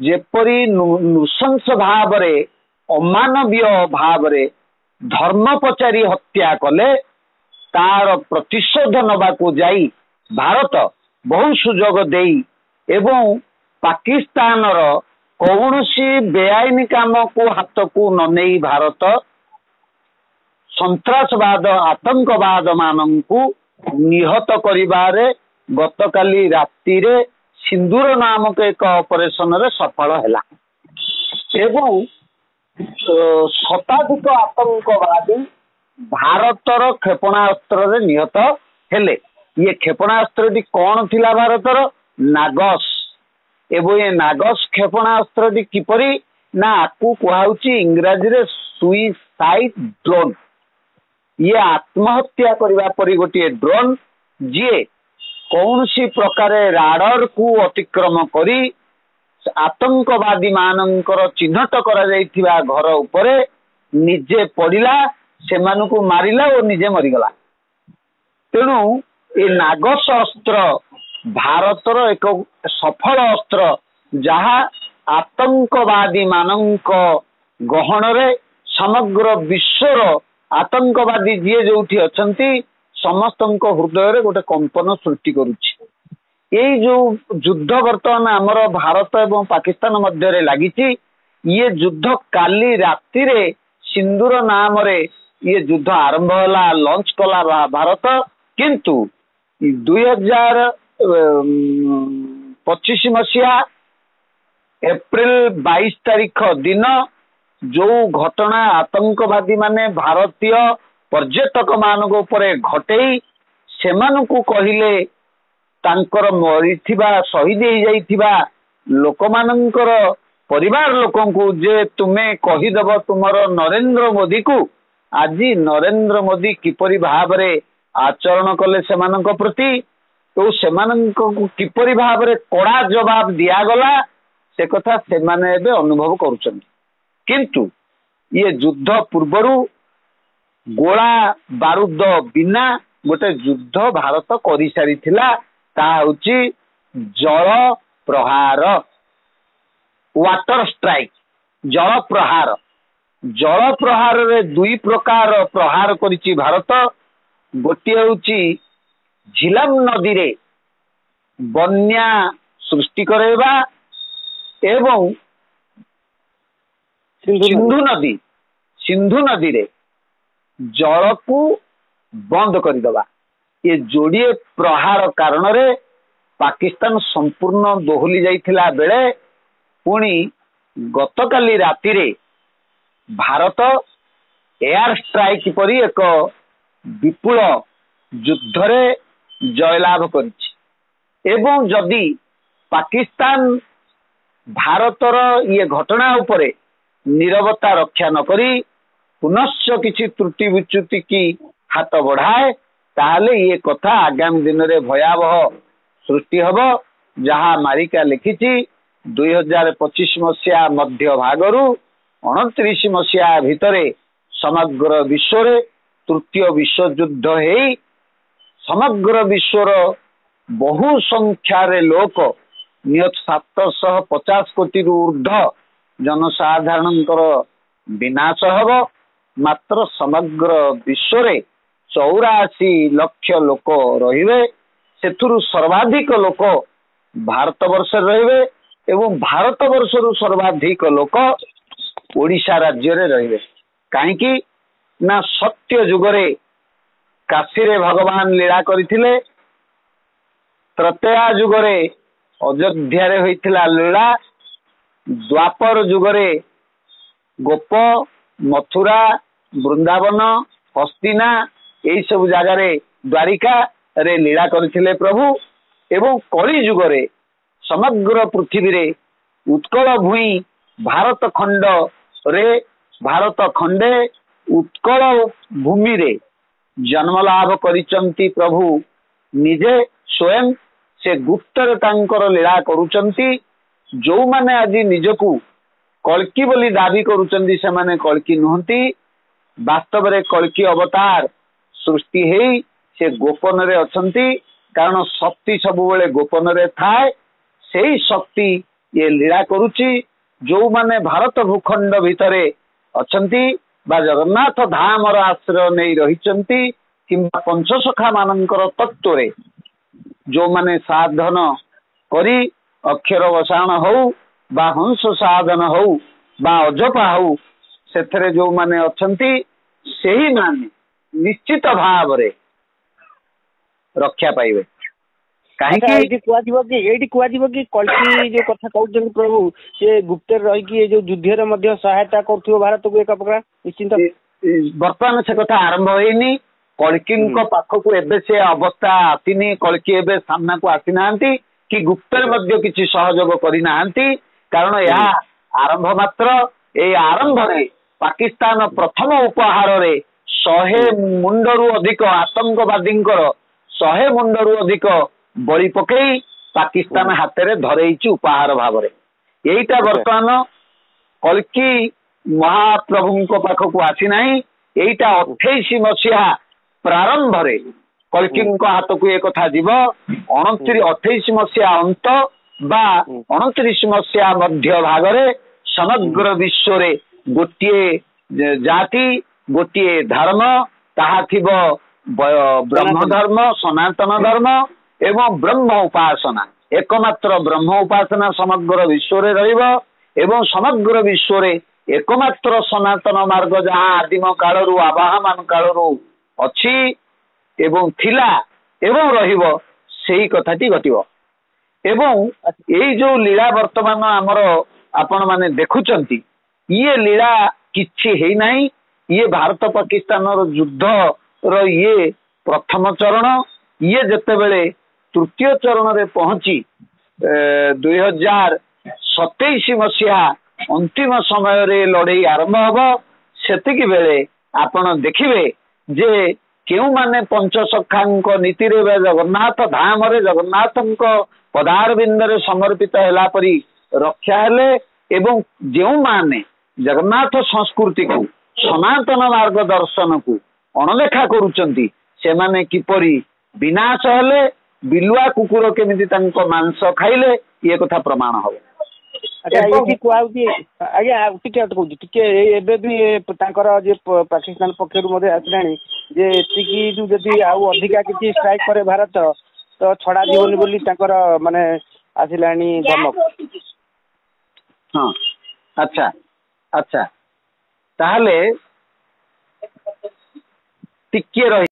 जेपरी नृशंस भावरे अमानवीय भावरे धर्म पचारी हत्या कले तार प्रतिशोध नबाकू जाई भारत बहु सुजोग देई एवं पाकिस्तान कौनसी बेआईन काम को हाथ को न नहीं भारत संत्रासवाद आतंकवाद मानंकु निहत करिबारे गतकाली रातिरे सिंदूर नामक एक ऑपरेशन रे सफल हैला एवं शताधिक आतंकवादी भारतर क्षेपणास्त्र रे निहत हेले। ये क्षेपणास्त्र कौन थिला भारतर नागस एवं ये नागस क्षेपणास्त्र किपरि ना आकु कुहाउची इंग्रजी रे सुइसाइड ड्रोन। ये आत्महत्या करने परी गोटे ड्रोन जी कौन सी प्रकार राडर को अतिक्रम करी आतंकवादी मानकर चिन्हट करा जाइथिबा घर उपरे निजे पड़िला सेमानकु मारिला और निजे मरीगला। तेणु ये नागस अस्त्र भारतर एक सफल अस्त्र जहा आतंकवादी मानक गहन रे समग्र विश्वर आतंकवादी जी जो अच्छा समस्त हृदय रे गोटे कंपन सृष्टि करुछि। ये जो युद्ध बर्तमान आमर भारत एवं पाकिस्तान मध्य लगी ये युद्ध काली राति रे सिंदूर नाम रे ये युद्ध आरंभ होला लॉन्च कला भारत किंतु 2025 मसीहा एप्रिल 22 तारीख दिन जो घटना आतंकवादी माने भारतीय पर्यटक मानक उपरे घटेई सेमानकु कहिले तांकर मरिथिबा शहीद हो जाइथिबा लोक मानकर परिवार लोकंकु जे तुमे कहिदब तुमर नरेंद्र मोदी को आज नरेंद्र मोदी किपरि भावरे आचरण कले सेमानक प्रति तो सेमानक किपरि भावरे कड़ा जवाब दियागला से कथा सेमाने एबे अनुभव करुछन्ति। किंतु ये युद्ध पूर्वरु गोला बारूद बिना गोटे युद्ध भारत करि सारी थिला ता होची जल प्रहार वाटर स्ट्राइक जल प्रहार रे दुई प्रकार प्रहार करिछि भारत। गोटे होची झिलम नदी रे बन्या सृष्टि करेबा एवं सिंधु नदी रे जल को बंद करदबा। ये जोड़िए प्रहार कारण रे पाकिस्तान संपूर्ण दोहली जाइथिला बेले पुणी गतकाली राति रे भारत एयर स्ट्राइक परी एक विपुल युद्ध रे जयलाभ करिछि एवं जदि पाकिस्तान भारतर ये घटना उपरे नीरवता रक्षा न करी पुनश्च किसी त्रुटि विच्युति की हाथ बढ़ाए ताहले ये कथा आगामी दिन रे भयावह सृष्टि हबो। जहा मारिका लिखिछि 2025 मसीहा मध्य भागरु 29 मसीहा भितरे समग्र विश्व रे तृतीय विश्व युद्ध हेई समग्र विश्वर बहु संख्यार लोक नियत 750 कोटी ऊर्ध जनसाधारण विनाश हब। मात्र समग्र विश्व रे 84 लाख लोक रहिबे सेथुरु सर्वाधिक लोक भारत वर्ष रहिबे एवं भारत वर्षरु सर्वाधिक लोक ओडिशा राज्य रे रहिबे। काहेकि ना सत्य जुगरे काशी रे भगवान लीला करथिले त्रतेया जुगरे अयोध्या रे होइथिला लीला द्वापर जुगरे गोप मथुरा वृंदावन हस्तिना यही सब जगार द्वारिका रे लीला करथिले प्रभु एवं कली जुगरे समग्र पृथ्वी रे उत्कल भूई भारत खंड रे भारत खंडे उत्कल भूमि रे जन्म लाभ करिचंती प्रभु निजे स्वयं से गुप्तर तांकर लीला करुचंती। जो माने आज निजकू कल्की बोली दाबी करुचंती से माने कल्की नुहंती वास्तव रे कल्की अवतार सृष्टि हेई से गोपन रे अछंती कारण शक्ति सब बेले गोपन रे थाए। सेही शक्ति ये लीला करुची जो माने भारत भूखंड भितरे अछंती बा जगन्नाथ धामर आश्रय नहीं रहिचंती किंबा पंचसखा मानकर तत्व रे जो माने साधन करी अक्षर वसाण हो बा हंस साधन हो बा अजपा हो सेथरे जो माने अछंती सेही माने निश्चित भाव रे रक्षा पाइबे कहीं कल्कि जो कथा कहते प्रभु से गुप्त रही जो युद्ध रे सहायता कर भारत को एक प्रकार निश्चिंत वर्तमान से कथा आरंभ होनी कल्कि पाखक एबे से अवस्था आसीनी कल्कि एबे सामना को आसी नांती कि गुप्तर मध्य किछि सहयोग करि नांती कारण यह आरंभ मात्र ए आरंभ रे पाकिस्तान प्रथम उपहार रे 100 मुंडरू अधिक आतंकवादी 100 मुंडरू अधिक बलि पकई पाकिस्तान हाथ में धरई उपहार भाव यहीटा बर्तमान कल्कि महाप्रभु पाखक आसी ना यहीटा 28 मसीहा प्रारंभ रे कल्कि हाथ को एक कथा जीव 28 मसीहा अंत बा 29 मसीहा मध्य भाग रे समग्र विश्व रे गोटे जाति गोटे धर्म ताहा थिबो ब्रह्म धर्म सनातन धर्म एवं ब्रह्म उपासना एकमात्र ब्रह्म उपासना समग्र विश्व रे रहिबो एवं समग्र विश्व रे एकमात्र सनातन मार्ग जहाँ आदिम कालरू आवाहमान कालरू अछि एवं थिला एवं रहिबो सेही कथाटी घटिबो एवं एई जो लीला वर्तमान आमर आपण माने देखुचंती ये लीला किछि हेई नाही ये भारत पाकिस्तान युद्ध रो ये प्रथम चरण ये जेतेबेले तृतीय चरण रे पहुंची 2027 मसीहा अंतिम समय रे लड़ाई आरंभ हबो सेतिकी बेले आपण देखिबे जे केउ माने पंचसखांक नीति रे जगन्नाथ धाम रे जगन्नाथंक पदार बिंद रे समर्पित हैला परी रक्षा हेले एवं जेउ माने जगन्नाथ संस्कृति को सनातन मार्ग दर्शन को अणदेखा करूचंती से माने किपरि विनाश हेले बिलुआ कुकुर केमिति तांको मांस खाइले ये कथा प्रमाण हो पाकिस्तान पक्षर आसलानी जे एतिकी जदि आउ अधिका किछि स्ट्राइक करे भारत तो छड़ा जीवन बोली माने आसिलानी धमक हाँ अच्छा अच्छा ताहले टिके रही